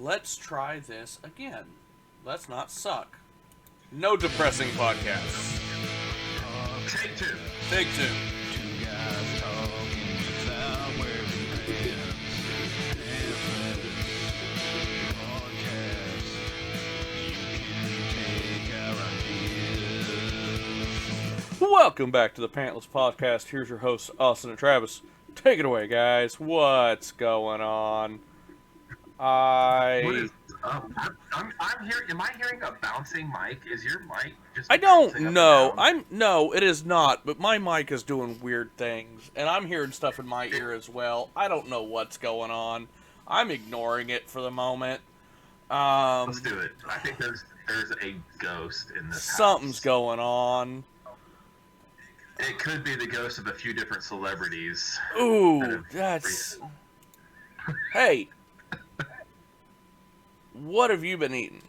let's try this again. Let's not suck. No depressing podcasts. Take two. Take two. Two guys talking about where we been. Podcast. You can take our ideas. Welcome back to the Pantless podcast. Here's your hosts, Austin and Travis. Take it away, guys. What's going on? What is up? I'm hearing. Am I hearing a bouncing mic? Is your mic just? I bouncing don't up know. and down? No, it is not. But my mic is doing weird things, and I'm hearing stuff in my ear as well. I don't know what's going on. I'm ignoring it for the moment. Let's do it. I think there's a ghost in this Something's house. going on. It could be the ghost of a few different celebrities. Ooh, that's. Hey, what have you been eating?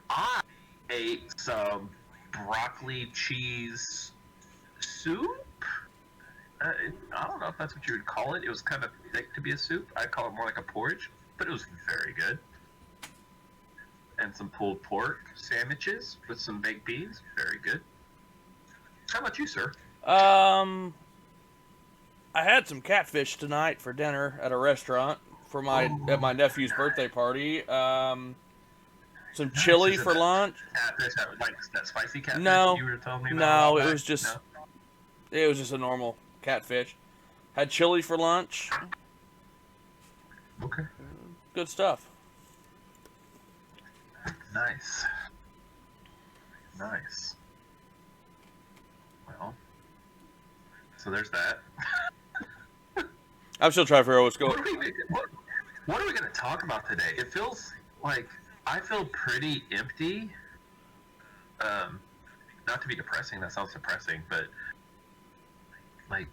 I ate some broccoli cheese soup. I don't know if that's what you would call it. It was kind of thick to be a soup. I'd call it more like a porridge, but it was very good. And some pulled pork sandwiches with some baked beans. Very good. How about you, sir? I had some catfish tonight for dinner at a restaurant for at my nephew's birthday party. Some chili for lunch. Catfish, like that spicy catfish No, you were telling me about? no, a while it back? was just No? it was just a normal catfish. Had chili for lunch. Okay. Good stuff. Nice. Nice. Well, so there's that. I'm still trying to figure out what's going. What are we going to talk about today? It feels like I feel pretty empty. Not to be depressing, that sounds depressing, but like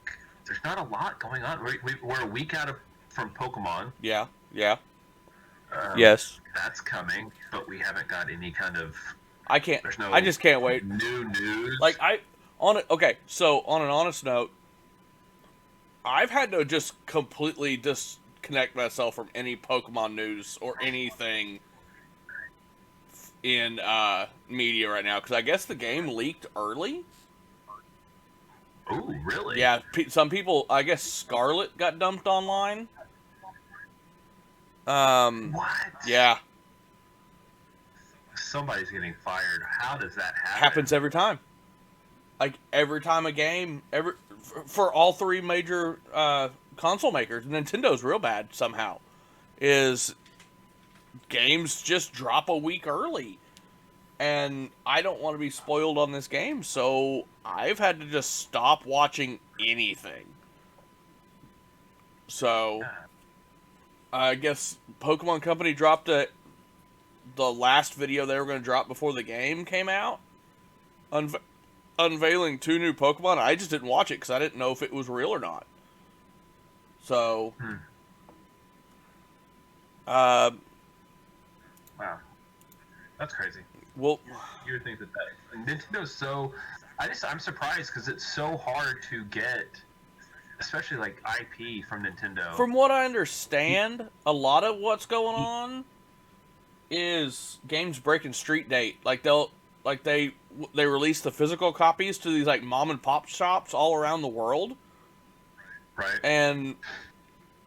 there's not a lot going on. We're a week out from Pokemon. Yeah. Yes. That's coming, but we haven't got any kind of. I can't. There's no I just can't wait. New news. Like okay. So on an honest note, I've had to just completely disconnect myself from any Pokemon news or anything in media right now because I guess the game leaked early. Oh, really? Yeah, some people. I guess Scarlet got dumped online. What? Yeah, Somebody's getting fired. How does that happen? happens every time. Like every time a game, for all three major console makers, Nintendo's real bad somehow. Is games just drop a week early, and I don't want to be spoiled on this game, so I've had to just stop watching anything. So I guess Pokemon Company dropped the last video they were going to drop before the game came out, unveiling 2 new Pokemon. I just didn't watch it because I didn't know if it was real or not. So, Wow, that's crazy. well, You would think that Nintendo's so. I'm surprised because it's so hard to get, especially like IP from Nintendo. from what I understand, a lot of what's going on is games breaking street date. Like they release the physical copies to these like mom and pop shops all around the world. Right. And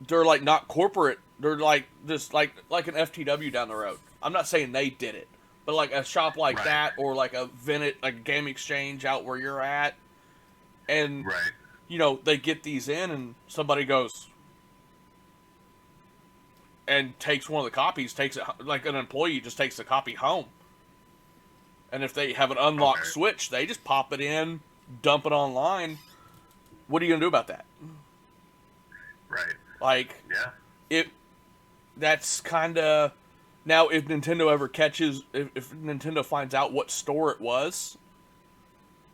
they're like not corporate. They're like just like an FTW down the road. I'm not saying they did it, but like a shop like Right. that, or like a game exchange out where you're at, and Right. they get these in, and somebody goes and takes one of the copies, takes it like an employee just takes the copy home, and if they have an unlocked Okay. switch, they just pop it in, dump it online. What are you gonna do about that? Right. Like, Yeah. that's kind of now if Nintendo ever catches if Nintendo finds out what store it was,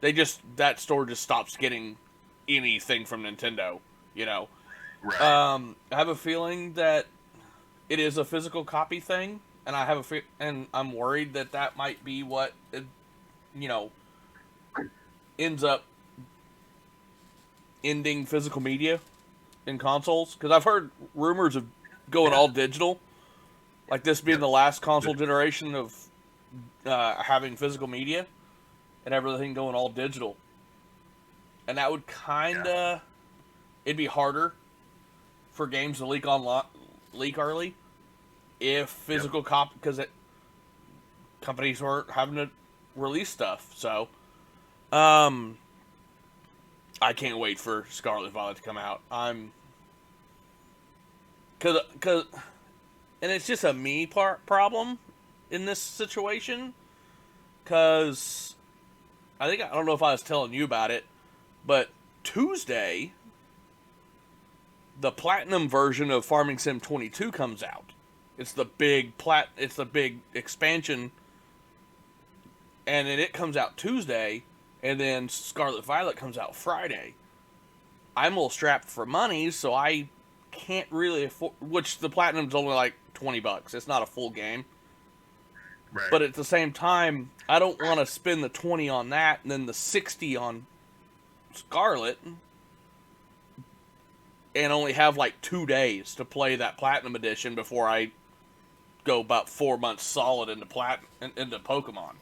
that store just stops getting anything from Nintendo. Right. I have a feeling that it is a physical copy thing, and and I'm worried that might be what ends up ending physical media in consoles, because I've heard rumors of going all digital. Like this being the last console generation of having physical media and everything going all digital. And that would kinda... It'd be harder for games to leak early if physical because companies weren't having to release stuff. So, I can't wait for Scarlet Violet to come out. Cause, and it's just a me problem in this situation. Cause I don't know if I was telling you about it, but Tuesday, the Platinum version of Farming Sim 22 comes out. It's the big expansion, and then it comes out Tuesday, and then Scarlet Violet comes out Friday. I'm a little strapped for money, so I can't really afford. Which the Platinum's only like $20. It's not a full game, Right. but at the same time, I don't want to spend the 20 on that and then the 60 on Scarlet, and only have like 2 days to play that Platinum edition before I go about 4 months solid into Pokemon.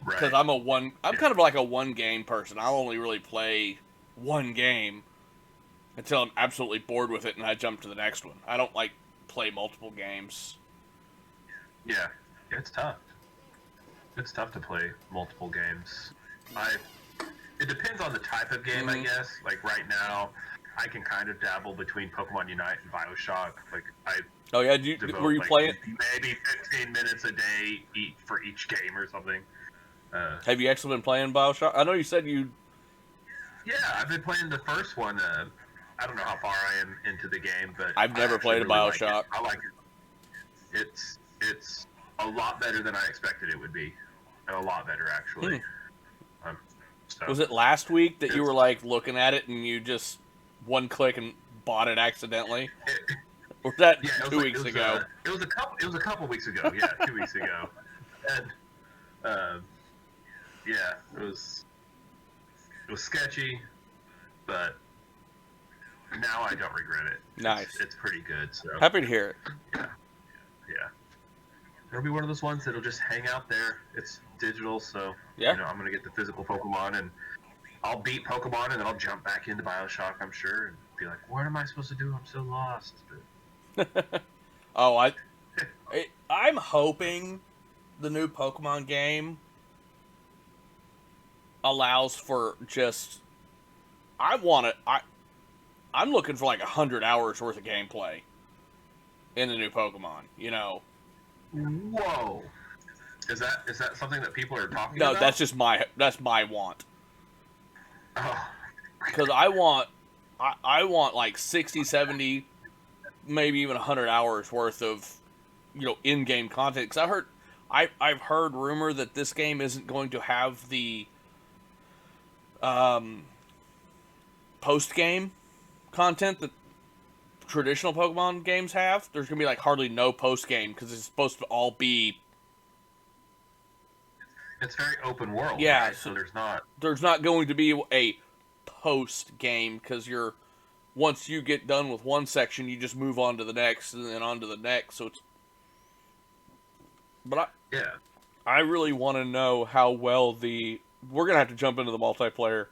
Because I'm kind of like a one game person. I'll only really play one game until I'm absolutely bored with it and I jump to the next one. I don't like play multiple games. Yeah, it's tough. It's tough to play multiple games. It depends on the type of game, I guess. Like right now, I can kind of dabble between Pokemon Unite and BioShock. Like Oh yeah, were you playing? Maybe 15 minutes a day for each game or something. Have you actually been playing BioShock? I know you said you... Yeah, I've been playing the first one. I don't know how far I am into the game, but I've never played a BioShock. I like it. It's a lot better than I expected it would be. A lot better, actually. So, was it last week that you were like looking at it and you just one click and bought it accidentally? Or was that 2 weeks ago? It was a couple weeks ago. Yeah, 2 weeks ago. And yeah, it was sketchy, but now I don't regret it. Nice. It's pretty good. So happy to hear it. Yeah. It'll be one of those ones that'll just hang out there. It's digital, so yeah. I'm gonna get the physical Pokemon, and I'll beat Pokemon, and then I'll jump back into BioShock, I'm sure, and be like, "What am I supposed to do? I'm so lost." But... Oh, I'm hoping the new Pokemon game allows for just... I'm looking for like 100 hours worth of gameplay in the new Pokemon, you know. Whoa. Is that something that people are talking No, about? that's my want. Oh. Because I want like 60, 70, maybe even 100 hours worth of, in-game content. Because I've heard rumor that this game isn't going to have the post-game content that traditional Pokemon games have. There's going to be like hardly no post-game because it's supposed to all be... It's very open world. Yeah, right? So there's not going to be a post-game because once you get done with one section, you just move on to the next and then on to the next. So it's... But I really want to know how well we're going to have to jump into the multiplayer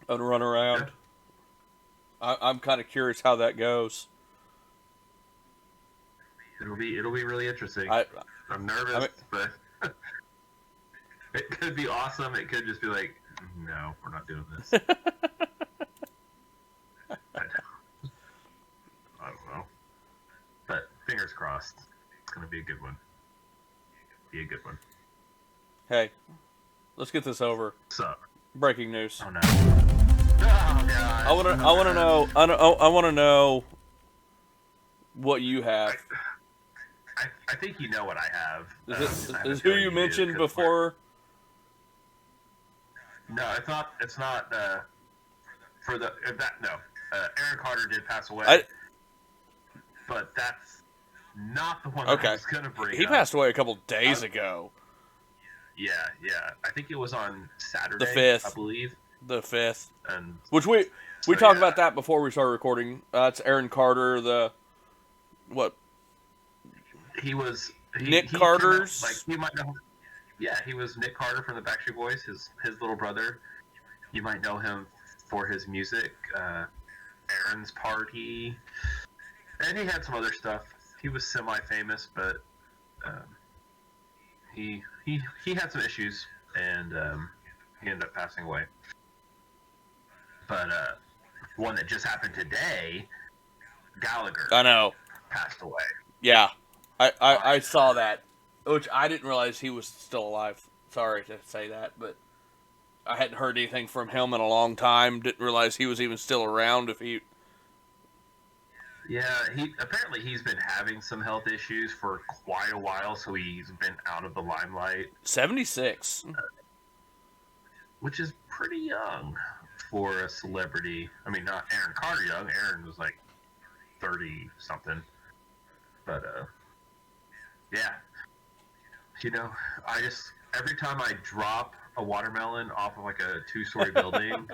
and run around. Yeah. I'm kind of curious how that goes. It'll be really interesting. I'm nervous, but it could be awesome. It could just be like, no, we're not doing this. I don't know. But fingers crossed. It's going to be a good one. Hey, let's get this over. So, breaking news. Oh no. Oh god. I want to know what you have. I think you know what I have. Is who you mentioned before? No, it's not. For the that no. Aaron Carter did pass away. But that's not the one that I was gonna bring. He passed away a couple days ago. Yeah. I think it was on Saturday. The 5th, I believe. The 5th. And which we talked about that before we started recording. That's Aaron Carter, the he was Nick he Carter's. like you might know. Yeah, he was Nick Carter from the Backstreet Boys. His little brother. You might know him for his music, Aaron's Party, and he had some other stuff. He was semi-famous, but he had some issues, and he ended up passing away. But one that just happened today, Gallagher I know. passed away. Yeah, I saw that, which I didn't realize he was still alive. Sorry to say that, but I hadn't heard anything from him in a long time. Didn't realize he was even still around. Yeah, apparently he's been having some health issues for quite a while, so he's been out of the limelight. 76. Which is pretty young for a celebrity. I mean, not Aaron Carter young. Aaron was like 30 something. But yeah, I just every time I drop a watermelon off of like a 2-story building,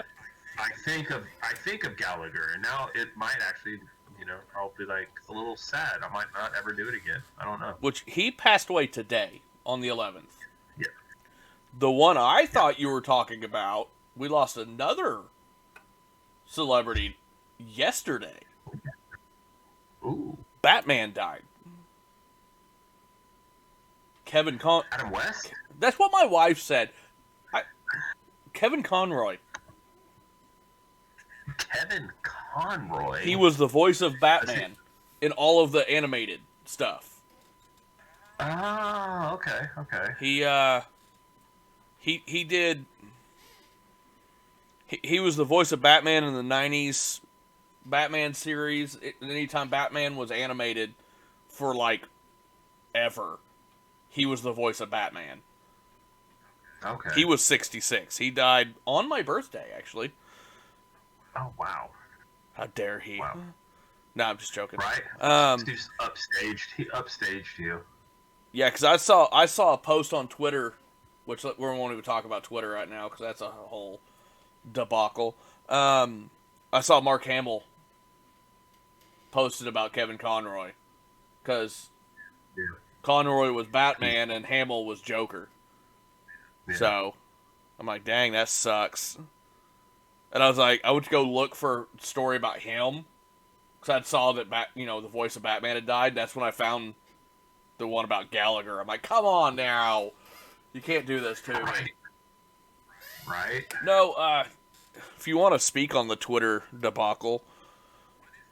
I think of Gallagher, and now it might actually, I'll be like a little sad. I might not ever do it again. I don't know. Which he passed away today on the 11th. Yeah. The one I thought you were talking about, we lost another celebrity yesterday. Ooh. Batman died. Adam West? That's what my wife said. Kevin Conroy. Kevin Conroy? He was the voice of Batman in all of the animated stuff. Oh, okay. He did. He was the voice of Batman in the 90s Batman series. Anytime Batman was animated for like ever, he was the voice of Batman. Okay. He was 66. He died on my birthday, actually. Oh, wow. How dare he? Wow. No, I'm just joking. Right? He just upstaged. He upstaged you. Yeah, because I saw a post on Twitter, which we won't even talk about Twitter right now because that's a whole debacle. I saw Mark Hamill posted about Kevin Conroy because Conroy was Batman and Hamill was Joker. Yeah. So I'm like, dang, that sucks. And I was like, I would go look for a story about him because I saw that the voice of Batman had died. That's when I found the one about Gallagher. I'm like, come on now, you can't do this to me. Right? No, if you want to speak on the Twitter debacle,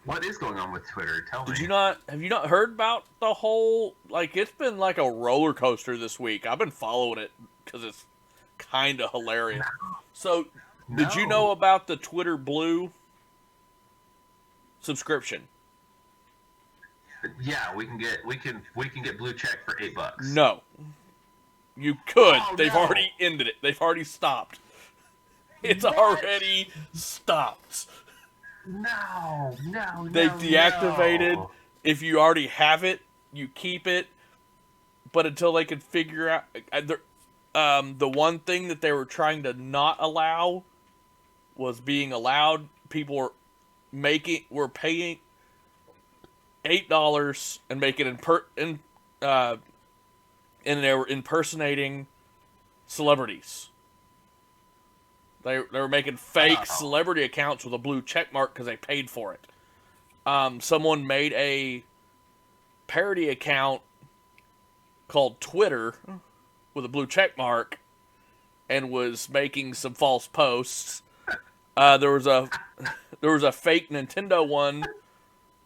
what is going on with Twitter? Tell me. Have you not heard about the whole, it's been like a roller coaster this week. I've been following it because it's kind of hilarious. No. So, did you know about the Twitter Blue subscription? Yeah, we can get blue check for $8. No. You could. Oh, They've already ended it. They've already stopped. It's already stopped. No. They've deactivated. No. If you already have it, you keep it. But until they can figure out the one thing that they were trying to not allow was being allowed. People were paying $8 and making and they were impersonating celebrities. They were making fake celebrity accounts with a blue check mark because they paid for it. Someone made a parody account called Twitter with a blue check mark and was making some false posts. There was a fake Nintendo one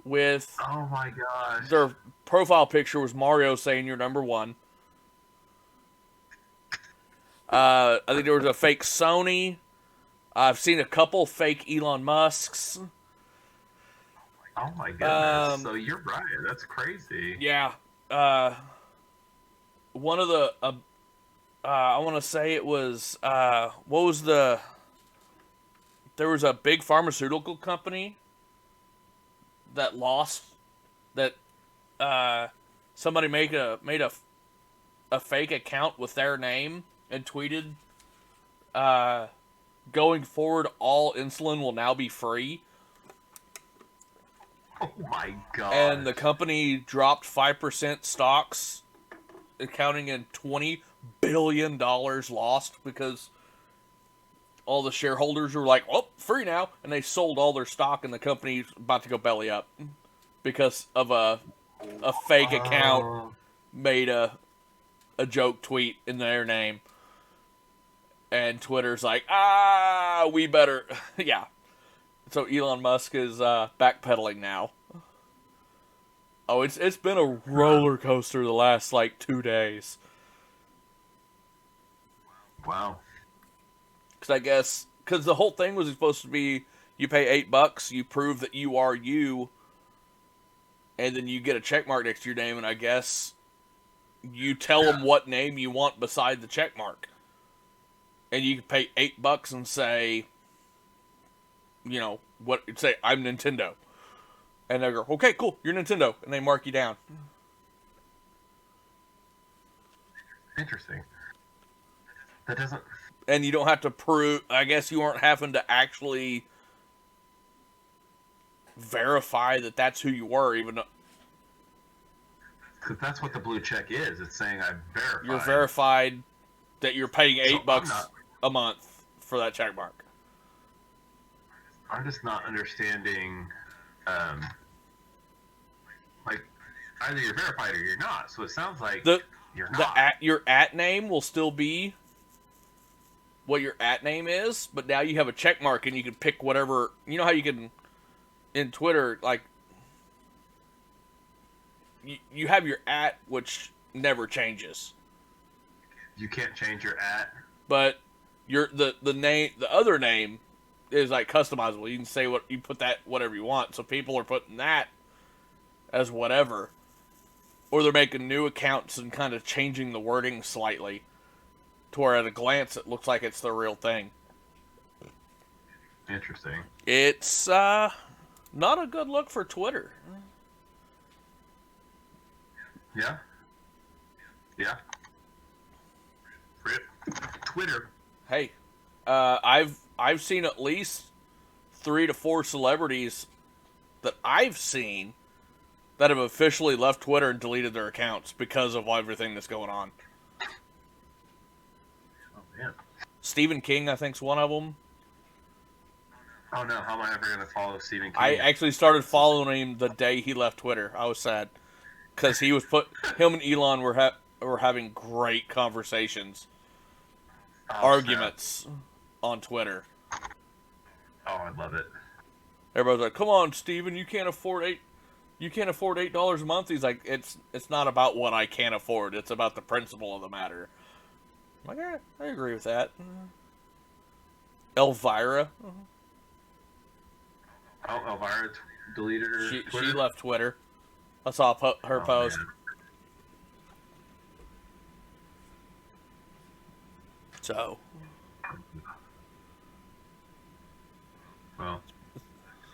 with, oh my gosh, their profile picture was Mario saying you're number one. I think there was a fake Sony. I've seen a couple fake Elon Musks. Oh my goodness. So you're right. That's crazy. Yeah. One of the, I want to say it was, there was a big pharmaceutical company that lost, that somebody made a fake account with their name and tweeted, going forward, all insulin will now be free. Oh my god. And the company dropped 5% stocks, accounting in $20 billion lost because all the shareholders were like, well, free now. And they sold all their stock and the company's about to go belly up because of a fake account made a joke tweet in their name. And Twitter's like, we better. Yeah. So Elon Musk is backpedaling now. Oh, it's been a roller coaster the last, 2 days. Wow. Because the whole thing was supposed to be, you pay $8, you prove that you are you, and then you get a check mark next to your name, and I guess you tell them what name you want beside the check mark. And you can pay $8 and say, say, I'm Nintendo. And they go, okay, cool, you're Nintendo. And they mark you down. Interesting. That doesn't... And you don't have to prove... I guess you aren't having to actually verify that that's who you were, even though... Because that's what the blue check is. It's saying I'm verified. You're verified that you're paying $8 a month for that check mark. I'm just not understanding... either you're verified or you're not. So it sounds like you're not. Your @ name will still be what your @ name is, but now you have a check mark and you can pick whatever. You know how you can in Twitter, you have your @ which never changes. You can't change your @. But the other name is customizable. You can say you put that whatever you want. So people are putting that as whatever. Or they're making new accounts and kind of changing the wording slightly to where at a glance it looks like it's the real thing. Interesting. It's not a good look for Twitter. Yeah. Yeah. Twitter. Hey, I've seen at least 3 to 4 celebrities that I've seen that have officially left Twitter and deleted their accounts because of everything that's going on. Oh, man. Stephen King, I think, is one of them. Oh, no. How am I ever going to follow Stephen King? I actually started following him the day he left Twitter. I was sad. Because him and Elon were having great conversations. Arguments on Twitter. Oh, I love it. Everybody's like, come on, Stephen, you can't afford $8 a month. He's like, it's not about what I can't afford. It's about the principle of the matter. I'm like, I agree with that. Elvira. Oh, Elvira deleted her Twitter? She left Twitter. I saw her post. Man. So. Well,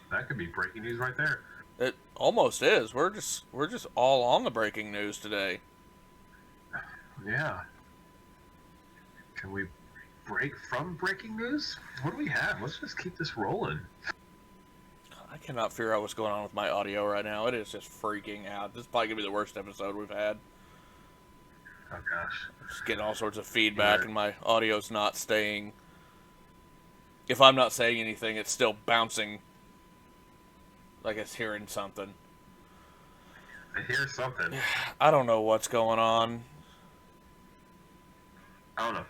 that could be breaking news right there. It almost is. We're just all on the breaking news today. Yeah. Can we break from breaking news? What do we have? Let's just keep this rolling. I cannot figure out what's going on with my audio right now. It is just freaking out. This is probably going to be the worst episode we've had. Oh, gosh. Just getting all sorts of feedback, and my audio's not staying. If I'm not saying anything, it's still bouncing. Like it's hearing something. I hear something. I don't know what's going on. I don't know.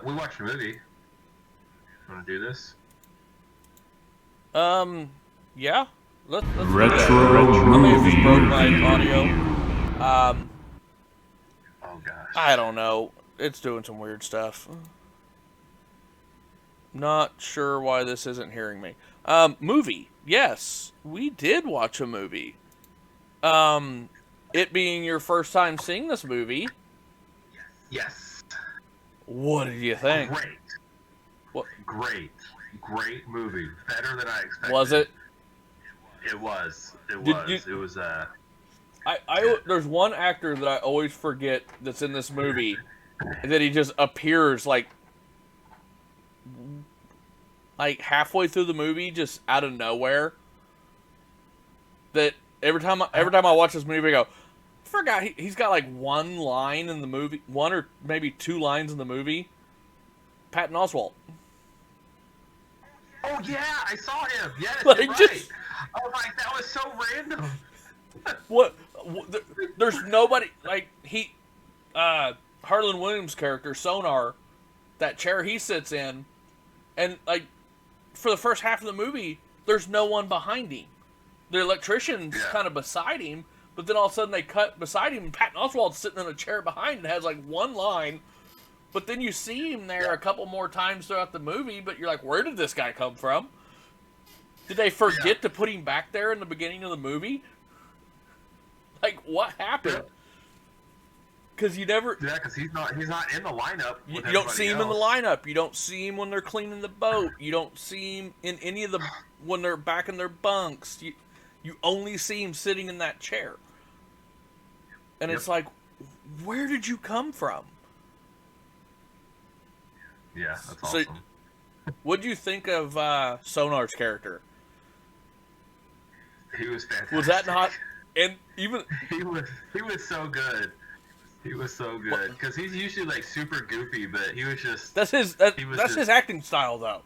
We watched a movie. Want to do this? Yeah. Let's Retro I may have just broke my movie. audio. Oh, gosh. I don't know. It's doing some weird stuff. Not sure why this isn't hearing me. Movie. Yes, we did watch a movie. It being your first time seeing this movie. Yes. What did you think? Great. What? Great movie. Better than I expected. Was it? It was. It Did was. you- It was. There's one actor that I always forget that's in this movie, and that he just appears like halfway through the movie, just out of nowhere. that every time I watch this movie, I go, I forgot he's got like one line in the movie, one or maybe two lines in the movie. Patton Oswalt. Oh yeah, I saw him. Yes, Like, you're right. just- Oh my, that was so random. What? There's nobody like Harlan Williams' character Sonar, that chair he sits in, and like for the first half of the movie, there's no one behind him. The electrician's kind of beside him, but then all of a sudden they cut beside him, and Patton Oswalt's sitting in a chair behind and has like one line. But then you see him there a couple more times throughout the movie, but you're like, where did this guy come from? Did they forget to put him back there in the beginning of the movie? Like, what happened? Because you never... Yeah, because he's not in the lineup. You don't see him in the lineup. You don't see him when they're cleaning the boat. You don't see him in any of the... when they're back in their bunks. You only see him sitting in that chair. And it's like, where did you come from? Yeah, that's awesome. So, what'd you think of Sonar's character? He was fantastic. Was that not... And even... He was so good. He was so good. Because he's usually like super goofy, but he was just... That's his acting style, though.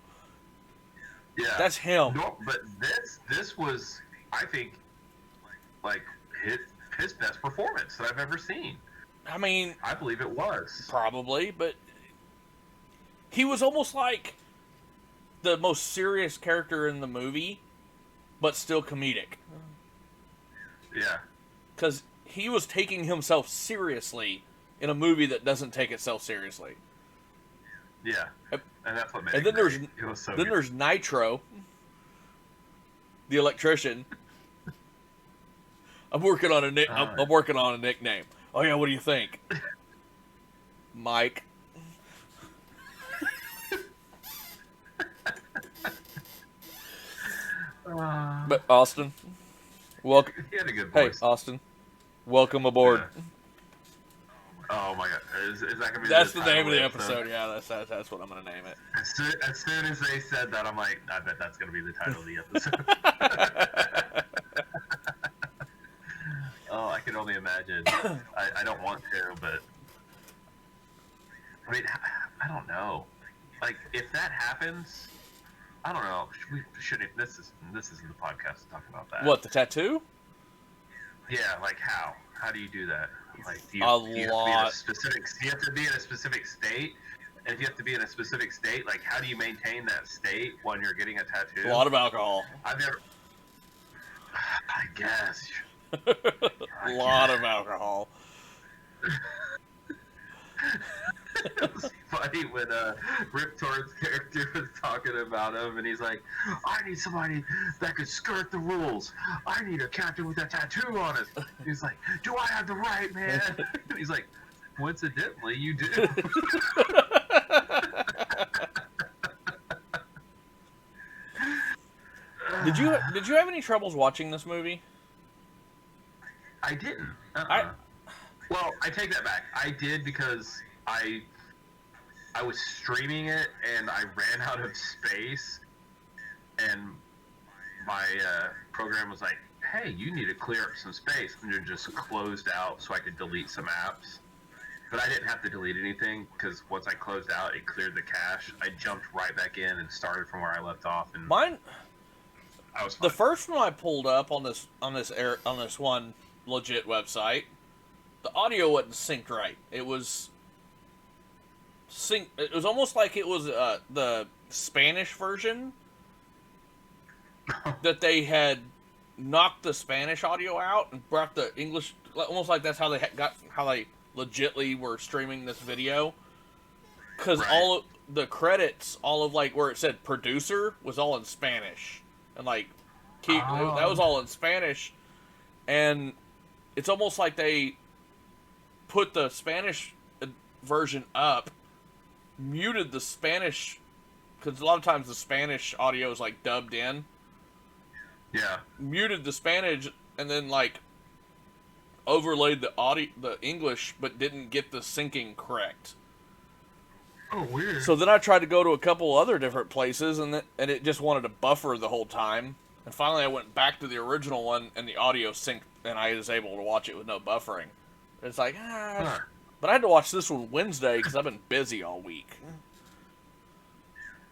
Yeah. That's him. No, but this was, I think, like his best performance that I've ever seen. I mean... I believe it was. Probably, but... He was almost like the most serious character in the movie, but still comedic. Yeah. Because he was taking himself seriously in a movie that doesn't take itself seriously. Yeah. And that's what made and it then great. It was so good. there's Nitro, the electrician. I'm working on a nickname. Oh yeah, what do you think? Mike. But Austin, welcome. He had a good Hey, voice. Austin, welcome aboard. Yeah. Oh my god, is that gonna be? That's the name of the episode. Yeah, that's what I'm gonna name it. As soon as they said that, I'm like, I bet that's gonna be the title of the episode. Oh, I can only imagine. I don't want to, but I mean, I don't know. Like, if that happens, I don't know. We shouldn't. This isn't the podcast to talk about that. What, the tattoo? Yeah, like how? How do you do that? Like, do you A have to be in lot. a specific? Do you have to be in a specific state? And if you have to be in a specific state, like, how do you maintain that state when you're getting a tattoo? A lot of alcohol. I've never. I guess. A lot of alcohol. It was funny when Rip Torn's character was talking about him, and he's like, I need somebody that could skirt the rules. I need a captain with a tattoo on it. He's like, do I have the right, man? And he's like, coincidentally, you do. Did you have any troubles watching this movie? I didn't. I- Well, I take that back. I did because I was streaming it and I ran out of space, and my program was like, "Hey, you need to clear up some space," and it just closed out so I could delete some apps. But I didn't have to delete anything because once I closed out, it cleared the cache. I jumped right back in and started from where I left off, and Mine, I was fine. the first one I pulled up on this one legit website, the audio wasn't synced right. It was It was almost like it was the Spanish version that they had knocked the Spanish audio out and brought the English. Almost like that's how they how they legitly were streaming this video. Because all of the credits, all of like where it said producer, was all in Spanish, and like that was all in Spanish, and it's almost like they put the Spanish version up, muted the Spanish, because a lot of times the Spanish audio is like dubbed in. Yeah. Muted the Spanish and then like overlaid the English, but didn't get the syncing correct. Oh, weird. So then I tried to go to a couple other different places, and it just wanted to buffer the whole time. And finally, I went back to the original one, and the audio synced, and I was able to watch it with no buffering. It's like, Huh. but I had to watch this one Wednesday because I've been busy all week.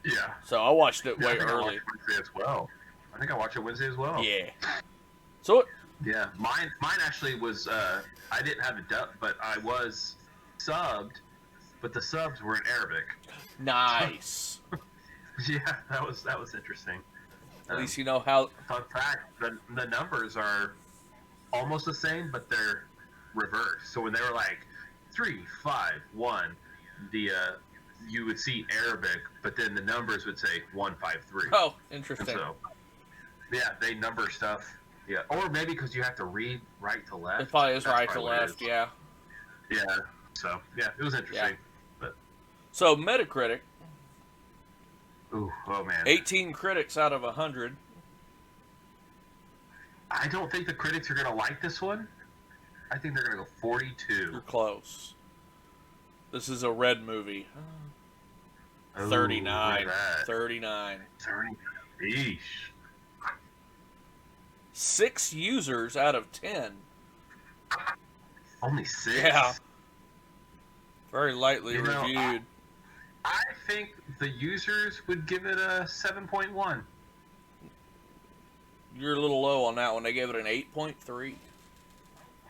Yeah. So I watched it Yeah, I way think I early. watched Wednesday as well. I think I watched it Wednesday as well. Yeah. So Yeah, mine actually was. I didn't have a dub, but I was subbed, but the subs were in Arabic. nice. Yeah, that was interesting. At least you know how. Fun fact: the numbers are almost the same, but they're reversed. So when they were like 3, 5, 1, the you would see Arabic, but then the numbers would say 1, 5, 3. Oh, And interesting. so, yeah, they number stuff. Yeah, or maybe because you have to read right to left. It probably is That's right to probably what it left. is. Yeah. Yeah. So yeah, it was interesting. So Metacritic, Ooh, oh man. 18 critics out of 100. I don't think the critics are gonna like this one. I think they're gonna go 42. You're close. This is a red movie. Ooh, 39. look at that. 39. 30. Eesh. 6 users out of 10. Only 6. Yeah. Very lightly You know, reviewed. I think the users would give it a 7.1. You're a little low on that one. They gave it an 8.3.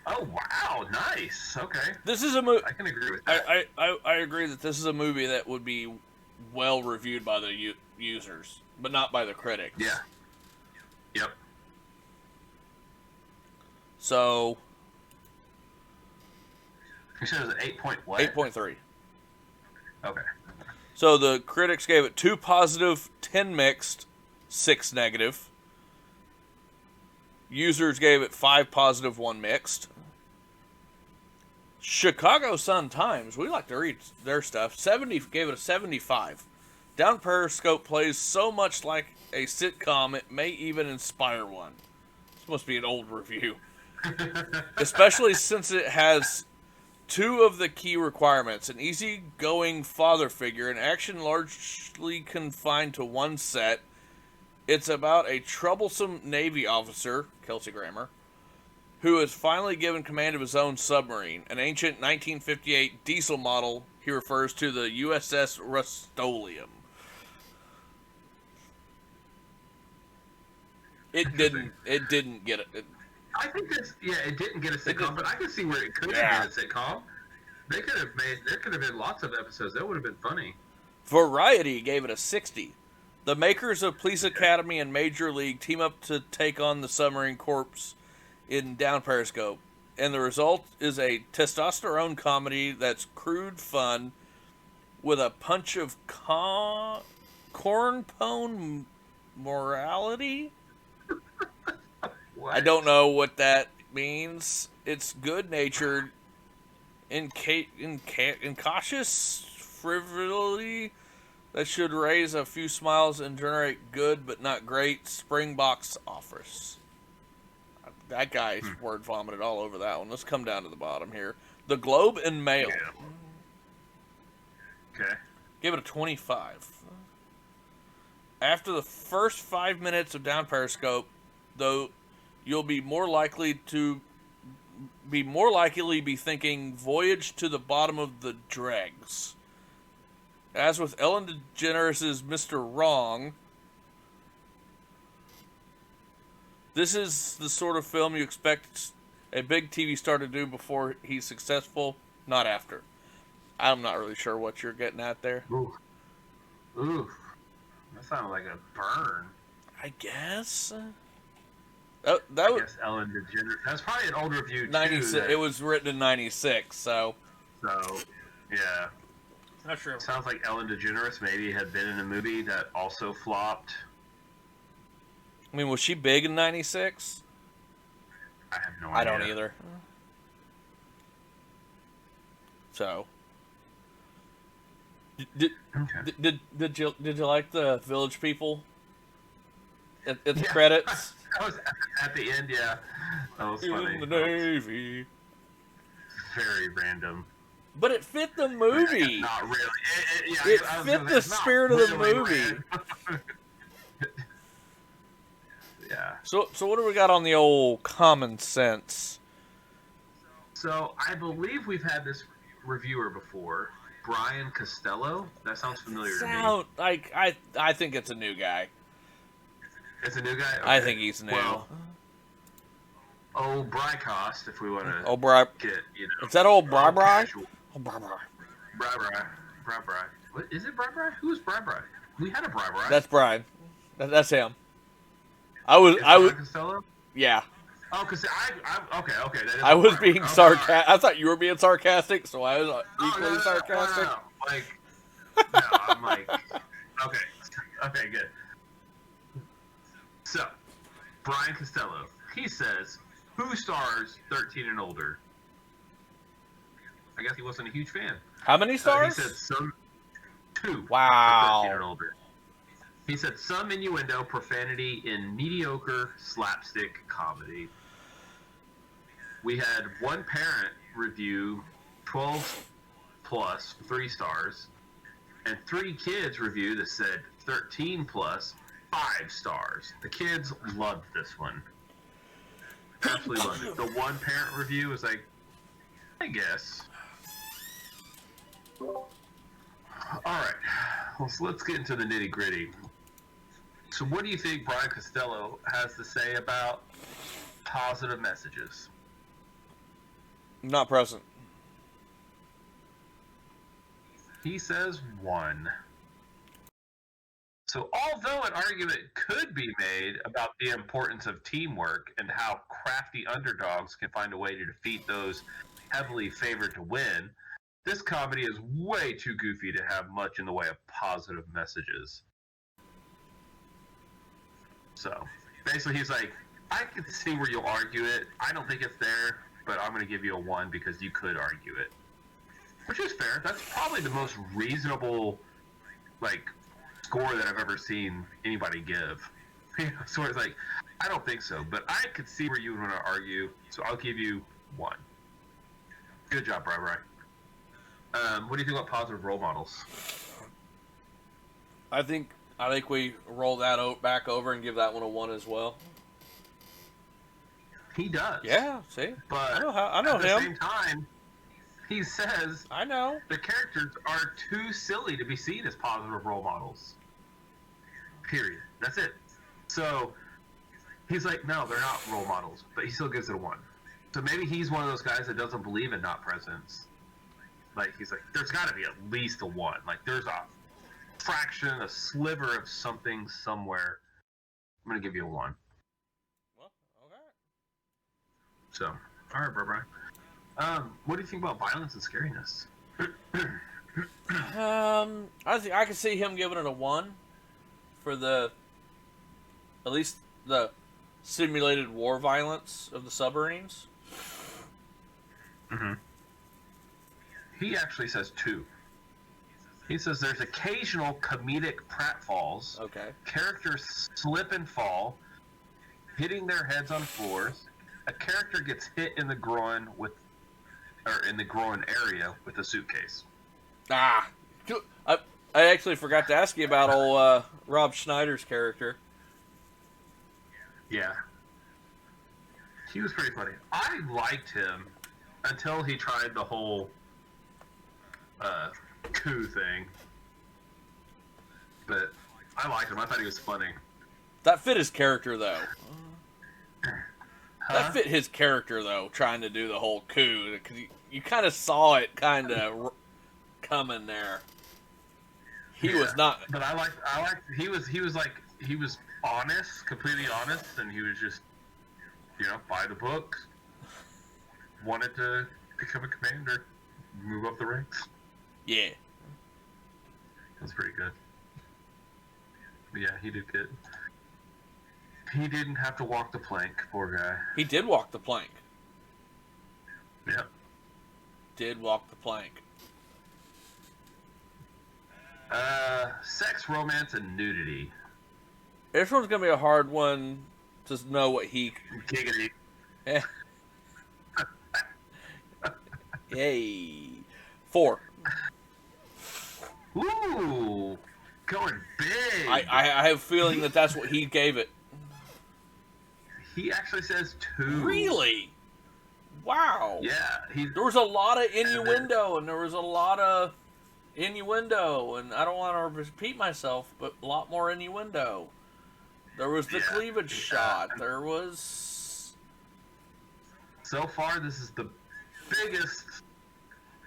Oh wow, nice. Okay, This is a movie. I can agree with that. I agree that this is a movie that would be well reviewed by the users, but not by the critics. Yeah. Yep. So You said it was an 8 point what? 8.3. Okay. So the critics gave it 2 positive, 10 mixed, 6 negative. Users gave it 5 positive, 1 mixed. Chicago Sun-Times, we like to read their stuff, 70 gave it a 75. Down Periscope plays so much like a sitcom, it may even inspire one. This must be an old review. Especially since it has 2 of the key requirements: an easygoing father figure, and action largely confined to one set. It's about a troublesome Navy officer, Kelsey Grammer, who is finally given command of his own submarine, an ancient 1958 diesel model. He refers to the USS Rust-Oleum. It didn't get it. I think that's it didn't get a sitcom, but I can see where it could Yeah. have been a sitcom. There could have been lots of episodes. That would have been funny. Variety gave it a 60. The makers of Police Academy and Major League team up to take on the submarine corps in Down Periscope, and the result is a testosterone comedy that's crude fun with a punch of cornpone morality. What? I don't know what that means. It's good-natured, incautious frivolity that should raise a few smiles and generate good but not great Springboks offers. That guy's word vomited all over that one. Let's come down to the bottom here. The Globe and Mail. Yeah. Okay. Give it a 25. After the first 5 minutes of Down Periscope, though, you'll be more likely be thinking Voyage to the Bottom of the Dregs. As with Ellen DeGeneres' Mr. Wrong, this is the sort of film you expect a big TV star to do before he's successful, not after. I'm not really sure what you're getting at there. Ooh. Ooh. That sounded like a burn. I guess. I That was guess Ellen DeGeneres. That's probably an old review too. 96. It was written in 96, so. So, yeah. Not sure. Sounds like Ellen DeGeneres maybe had been in a movie that also flopped. I mean, was she big in 96? I have no idea. I don't either. So. Did you like the Village People? At the Yeah. credits? That was at the end, yeah. That was funny. In the Navy. Very random. But it fit the movie. Not really. It fit the spirit of the movie. Yeah, Yeah. So what do we got on the old common sense? So I believe we've had this reviewer before, Brian Costello. That sounds familiar to me. Sound like I think it's a new guy. It's a new guy. Okay. I think he's new. Well, old Brycost, if we want to Old Bry. get, you know. Is that old Bry Bry? casual. Old Bry Bry. Bry. What is it? Bry? Who's Bry? We had a Bry. That's Brian. That's him. I was. Costello? Yeah. Oh, because okay. That is I was Bry. being Okay, sarcastic. all right. I thought you were being sarcastic, so I was equally No. sarcastic. Like, no, I'm like, okay, good. So, Brian Costello, he says, who stars 13 and older? I guess he wasn't a huge fan. How many stars? He said some 2. Wow. For 13 and older. He said some innuendo, profanity, in mediocre slapstick comedy. We had one parent review 12 plus 3 stars, and 3 kids review that said 13 plus 5 stars. The kids loved this one. Absolutely loved it. The one parent review was like, I guess. Alright, so let's get into the nitty gritty. So what do you think Brian Costello has to say about positive messages? Not present. He says 1. So although an argument could be made about the importance of teamwork and how crafty underdogs can find a way to defeat those heavily favored to win, this comedy is way too goofy to have much in the way of positive messages. So basically he's like, I can see where you'll argue it. I don't think it's there, but I'm going to give you a 1 because you could argue it. Which is fair. That's probably the most reasonable, score that I've ever seen anybody give. So it's like, I don't think so, but I could see where you would want to argue, so I'll give you 1. Good job, Bri. What do you think about positive role models? I think we roll that back over and give that one a 1 as well. He does. Yeah, see? But I know at the him. same time, he says I know. the characters are too silly to be seen as positive role models. Period. That's it. So he's like, no, they're not role models, but he still gives it a 1. So maybe he's one of those guys that doesn't believe in not presence. He's like, there's got to be at least a 1. There's a fraction, a sliver of something somewhere. I'm going to give you a 1. Well, okay. So, all right, Bri. What do you think about violence and scariness? I think I can see him giving it a 1 for at least the simulated war violence of the submarines. Mm-hmm. He actually says 2. He says there's occasional comedic pratfalls. Okay. Characters slip and fall, hitting their heads on floors. A character gets hit in the groin in the groin area with a suitcase. I actually forgot to ask you about old Rob Schneider's character. Yeah. He was pretty funny. I liked him until he tried the whole coup thing. But I liked him. I thought he was funny. That fit his character, though. Huh? That fit his character, though, trying to do the whole coup. Because you kind of saw it kind of coming there. He was not... But I liked he was honest, completely honest, and he was just, by the books. Wanted to become a commander, move up the ranks. Yeah. That's pretty good. But yeah, he did good. He didn't have to walk the plank, poor guy. He did walk the plank. Yeah. Did walk the plank. Sex, romance, and nudity. This one's going to be a hard one to know what he... Giggity. Eh. Yay. 4. Ooh, going big. I have a feeling that's what he gave it. He actually says 2. Really? Wow. Yeah. There was a lot of innuendo, and there was a lot of innuendo, and I don't want to repeat myself, but a lot more innuendo. There was the cleavage shot. There was... So far, this is the biggest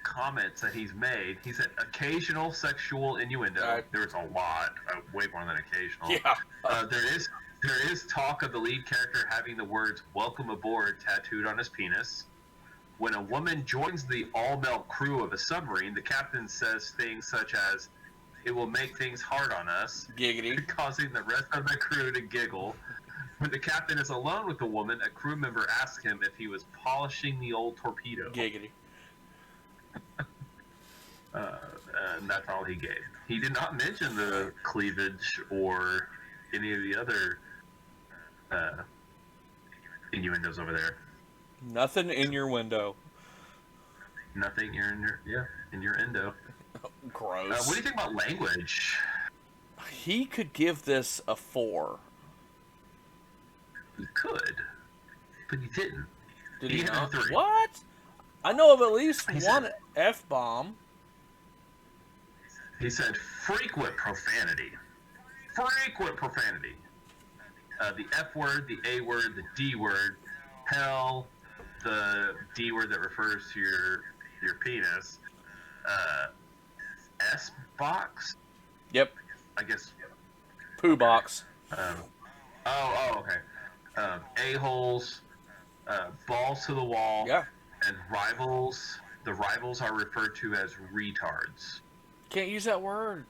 comments that he's made. He said occasional sexual innuendo. There's a lot, way more than occasional. Yeah. There is talk of the lead character having the words "Welcome aboard" tattooed on his penis. When a woman joins the all-male crew of a submarine, the captain says things such as, "It will make things hard on us," Giggity. causing the rest of the crew to giggle. When the captain is alone with the woman, a crew member asks him if he was polishing the old torpedo. Giggity. And that's all he gave. He did not mention the cleavage or any of the other innuendos over there. Nothing in your window. Nothing in your endo. Gross. What do you think about language? He could give this a 4. He could, but he didn't. Did he had not? a 3. What? I know of at least one F-bomb. He said frequent profanity. Frequent profanity. The F word, the A word, the D word, hell, the D word that refers to your penis, S box. Yep. I guess. Poo box. Okay. A-holes, balls to the wall. Yeah. And rivals. The rivals are referred to as retards. Can't use that word.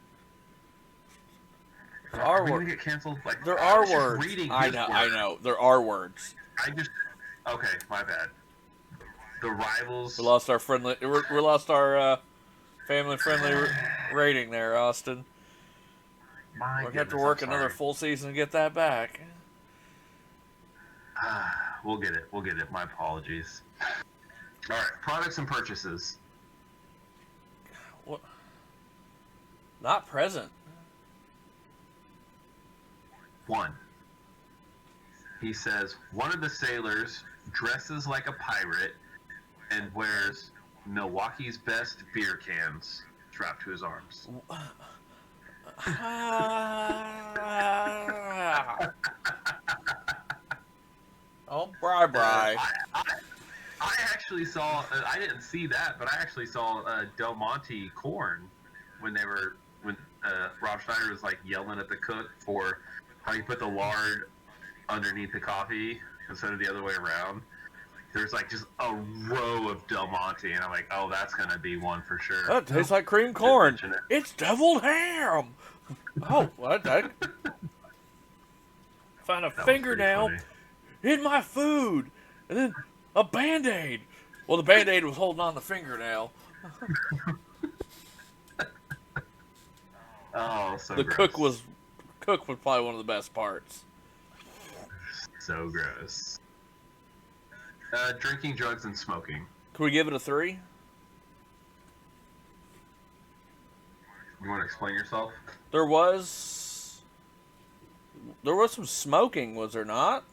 There Are are we words. gonna get canceled? Like, There are was just words. reading I his know. word. I know. There are words. Okay, my bad. The rivals. We lost our friendly. We lost our family-friendly rating there, Austin. My We're gonna have to goodness, work I'm another sorry. full season to get that back. We'll get it. My apologies. All right, products and purchases. What? Not present. 1. He says one of the sailors dresses like a pirate and wears Milwaukee's best beer cans strapped to his arms. Oh, bri. I actually saw. I didn't see that, but I actually saw Del Monte corn when Rob Schneider was like yelling at the cook for how he put the lard underneath the coffee instead of the other way around. There's like just a row of Del Monte, and I'm like, oh, that's gonna be one for sure. That tastes like cream corn. mention it. It's deviled ham. Oh, what? I found a That was fingernail pretty in my food, and then a Band-Aid. Well, the Band-Aid was holding on the fingernail. Oh, so The gross. cook was probably one of the best parts. So gross. Drinking, drugs, and smoking. Can we give it a 3? You want to explain yourself? There was some smoking, was there not?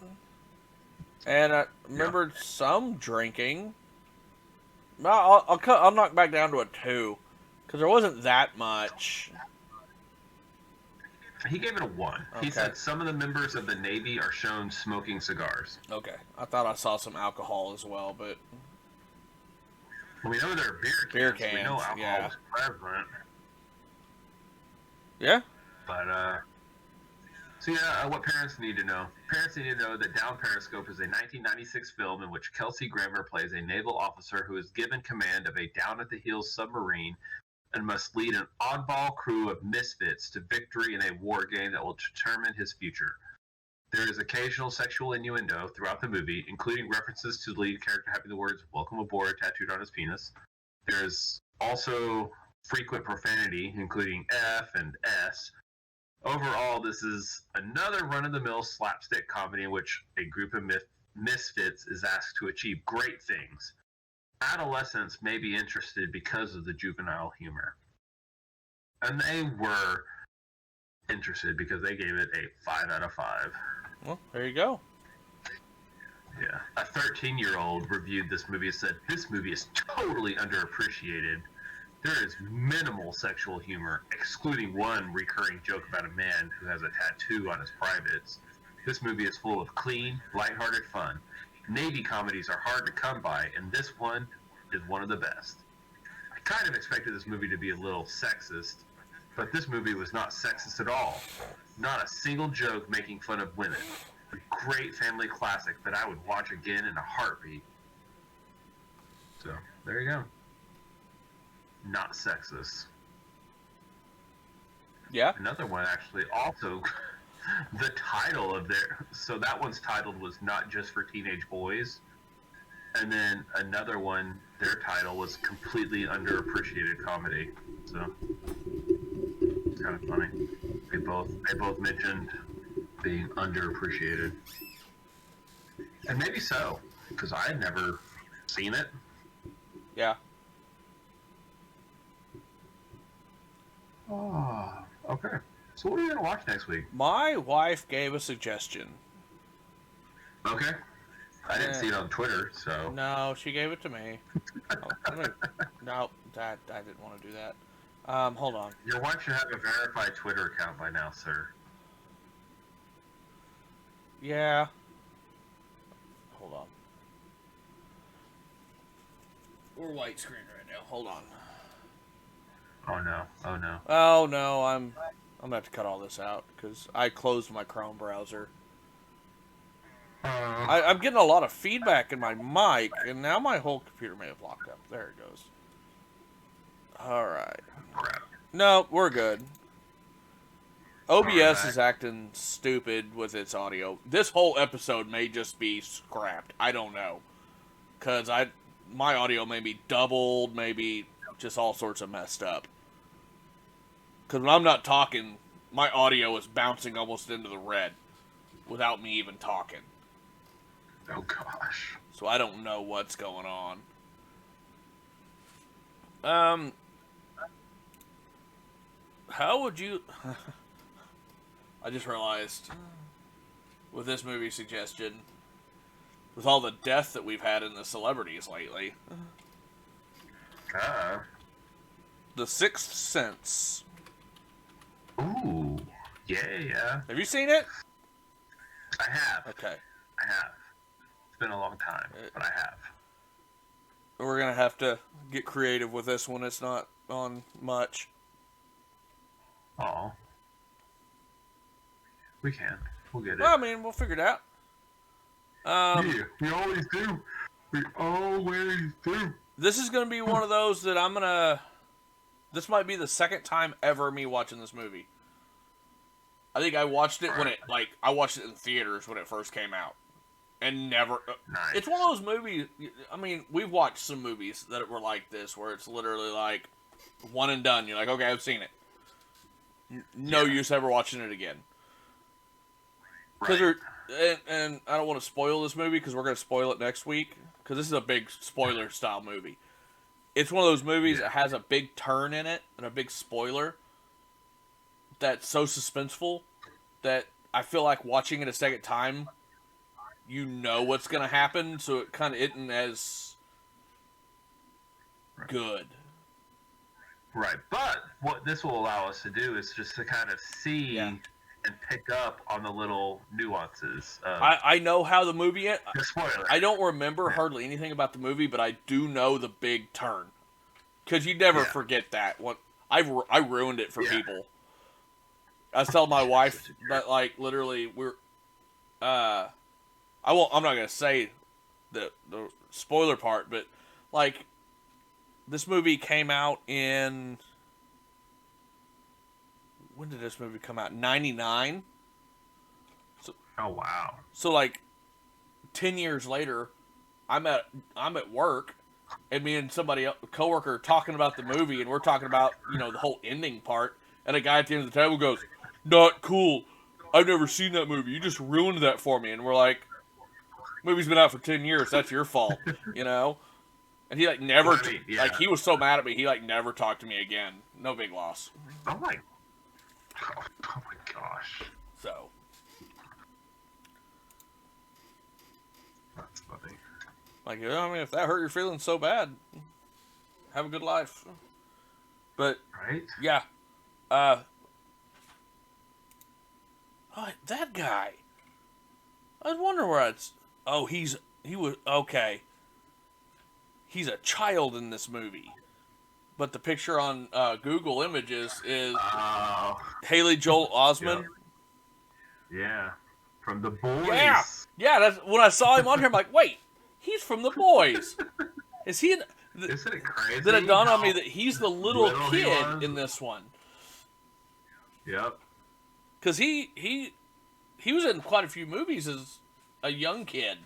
And I remembered some drinking. No, I'll knock back down to a 2 because there wasn't that much. He gave it a 1. He Okay. said some of the members of the Navy are shown smoking cigars. Okay, I thought I saw some alcohol as well, but Well, we know there are Beer beer cans. We know cans, alcohol yeah. is prevalent. yeah. But, what parents need to know. Parents need to know that Down Periscope is a 1996 film in which Kelsey Grammer plays a naval officer who is given command of a down-at-the-heels submarine and must lead an oddball crew of misfits to victory in a war game that will determine his future. There is occasional sexual innuendo throughout the movie, including references to the lead character having the words "Welcome aboard" tattooed on his penis. There is also frequent profanity, including F and S. Overall, this is another run-of-the-mill slapstick comedy in which a group of misfits is asked to achieve great things. Adolescents may be interested because of the juvenile humor. And they were interested because they gave it a 5 out of 5. Well, there you go. Yeah. A 13-year-old reviewed this movie and said, "This movie is totally underappreciated. There is minimal sexual humor, excluding one recurring joke about a man who has a tattoo on his privates. This movie is full of clean, lighthearted fun. Navy comedies are hard to come by, and this one is one of the best. I kind of expected this movie to be a little sexist, but this movie was not sexist at all. Not a single joke making fun of women. A great family classic that I would watch again in a heartbeat." So, there you go. Not sexist. Yeah. Another one actually also the title of their so that one's titled was Not Just for Teenage Boys. And then another one, their title was Completely Underappreciated Comedy. So it's kind of funny. They both mentioned being underappreciated. And maybe so, because I had never seen it. Yeah. Oh, okay. So what are we gonna watch next week? My wife gave a suggestion. Okay. I didn't see it on Twitter, so. No, she gave it to me. No, I didn't want to do that. Hold on. Your wife should have a verified Twitter account by now, sir. Yeah. Hold on. We're white screen right now. Hold on. Oh no! Oh no! Oh no, I'm gonna have to cut all this out because I closed my Chrome browser. I'm getting a lot of feedback in my mic, and now my whole computer may have locked up. There it goes. All right. Crap. No, we're good. OBS Alright. is acting stupid with its audio. This whole episode may just be scrapped. I don't know, cause my audio may be doubled, maybe just all sorts of messed up. Cause when I'm not talking, my audio is bouncing almost into the red, without me even talking. Oh gosh. So I don't know what's going on. How would you... I just realized, with this movie suggestion, with all the death that we've had in the celebrities lately, The Sixth Sense. Ooh. Yeah. Have you seen it? I have. Okay. I have. It's been a long time, but I have. We're going to have to get creative with this one. It's not on much. Oh. We can. We'll get it. Well, I mean, we'll figure it out. Yeah, we always do. We always do. This is going to be one of those that I'm going to... This might be the second time ever me watching this movie. I think I watched it when I watched it in theaters when it first came out. And never... Nice. It's one of those movies... I mean, we've watched some movies that were like this, where it's literally like, one and done. You're like, okay, I've seen it. No use ever watching it again. Because and I don't want to spoil this movie, because we're going to spoil it next week. Because this is a big spoiler-style movie. It's one of those movies that has a big turn in it, and a big spoiler, that's so suspenseful, that I feel like watching it a second time, you know what's going to happen, so it kind of isn't as good. Right, but what this will allow us to do is just to kind of see and pick up on the little nuances. I know how the movie ends. The spoiler. I don't remember hardly anything about the movie, but I do know the big turn. Because you never forget that. I ruined it for people. I was telling my wife that, like, literally, I'm not going to say the spoiler part, but, like, this movie came out in... When did this movie come out? 99? Oh, wow. So, like, 10 years later, I'm at work, and me and a coworker are talking about the movie, and we're talking about, the whole ending part, and a guy at the end of the table goes, "Not cool. I've never seen that movie. You just ruined that for me." And we're like, "Movie's been out for 10 years. That's your fault," And he, like, never, he was so mad at me, he, like, never talked to me again. No big loss. Oh my gosh. So. Like, I mean, if that hurt your feelings so bad, have a good life. But Right? yeah, that guy. I was wondering where it's. Oh, he was okay. He's a child in this movie, but the picture on Google Images is Oh. Haley Joel Osment. Yep. Yeah. From The Boys. Yeah, yeah. That's when I saw him on here. I'm like, wait, he's from The Boys. Is he? Isn't it crazy? Then it dawned on me how that he's the little he kid was? in this one. Yep. Because he was in quite a few movies as a young kid.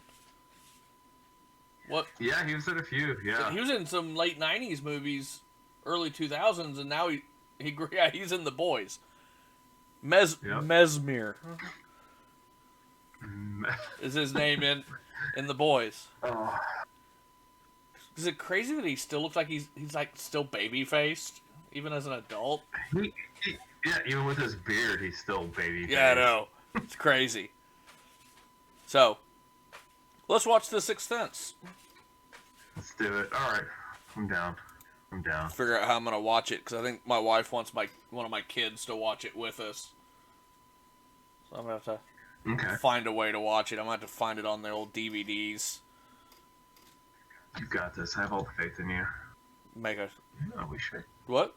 What? Yeah, he was in a few. Yeah. He was in some late '90s movies, early 2000s, and now he's in The Boys. Mesmer is his name in The Boys. Oh. Is it crazy that he still looks like he's like still baby faced even as an adult? Yeah, even with his beard, he's still baby. Yeah, I know. It's crazy. So, let's watch The Sixth Sense. Let's do it. All right, I'm down. Figure out how I'm gonna watch it because I think my wife wants one of my kids to watch it with us. So I'm gonna have to find a way to watch it. I'm gonna have to find it on the old DVDs. You got this. I have all the faith in you. Make a No, we should. what?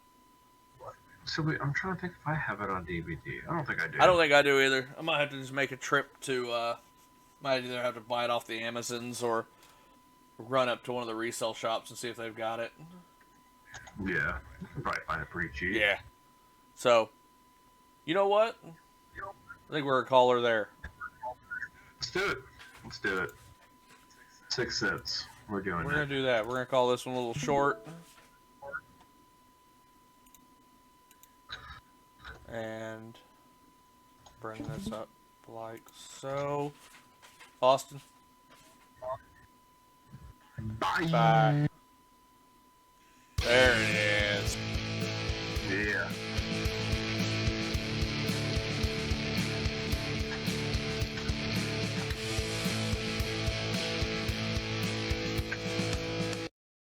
So I'm trying to think if I have it on DVD. I don't think I do. I don't think I do either. I might have to just make a trip to. Might either have to buy it off the Amazons or run up to one of the resale shops and see if they've got it. Yeah, you can probably find it pretty cheap. Yeah. So, you know what? I think we're a caller there. Let's do it. 6 cents. We're doing We're it. gonna do that. We're gonna call this one a little short. And bring this up like so. Austin. Bye. Bye. There it is.